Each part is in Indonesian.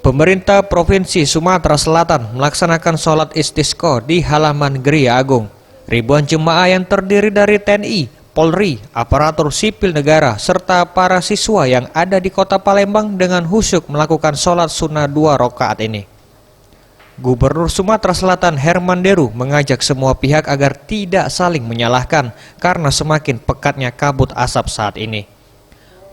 Pemerintah Provinsi Sumatera Selatan melaksanakan sholat istisqa di halaman Geria Agung. Ribuan jemaah yang terdiri dari TNI, Polri, aparatur sipil negara, serta para siswa yang ada di kota Palembang dengan khusyuk melakukan sholat sunnah 2 rakaat ini. Gubernur Sumatera Selatan Herman Deru mengajak semua pihak agar tidak saling menyalahkan karena semakin pekatnya kabut asap saat ini.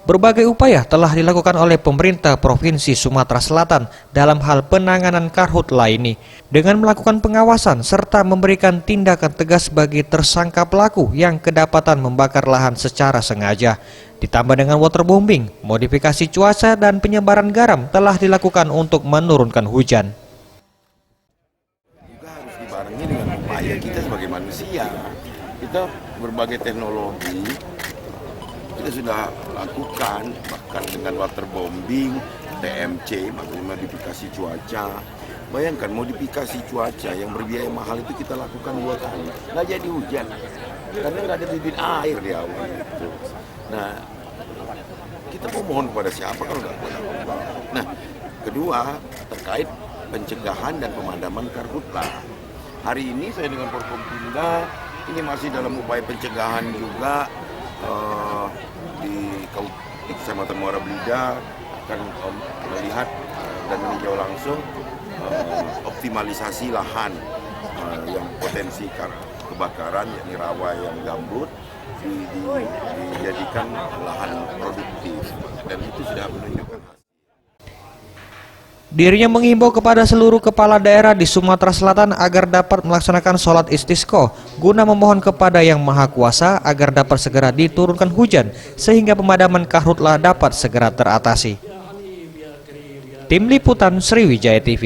Berbagai upaya telah dilakukan oleh pemerintah Provinsi Sumatera Selatan dalam hal penanganan karhutla ini dengan melakukan pengawasan serta memberikan tindakan tegas bagi tersangka pelaku yang kedapatan membakar lahan secara sengaja. Ditambah dengan waterbombing, modifikasi cuaca dan penyebaran garam telah dilakukan untuk menurunkan hujan. Juga harus dibarengi dengan upaya kita sebagai manusia. Kita berbagai teknologi kita sudah lakukan, bahkan dengan waterbombing, TMC, maksudnya modifikasi cuaca. Bayangkan modifikasi cuaca yang berbiaya mahal itu kita lakukan 2 kali, nggak jadi hujan, karena nggak ada bibit air di awal itu. Nah, kita mau mohon kepada siapa kalau nggak kepada Allah. Nah, kedua terkait pencegahan dan pemadaman karhutla. Hari ini saya dengan Forkompinda ini masih dalam upaya pencegahan juga. Di Kecamatan Muara Belida akan melihat dan meninjau langsung optimalisasi lahan yang potensi kebakaran, yakni rawa yang gambut dijadikan lahan produktif, dan itu sudah menunjukkan hasil. Dirinya mengimbau kepada seluruh kepala daerah di Sumatera Selatan agar dapat melaksanakan sholat istisqa guna memohon kepada Yang Maha Kuasa agar dapat segera diturunkan hujan sehingga pemadaman karhutla dapat segera teratasi. Tim Liputan Sriwijaya TV.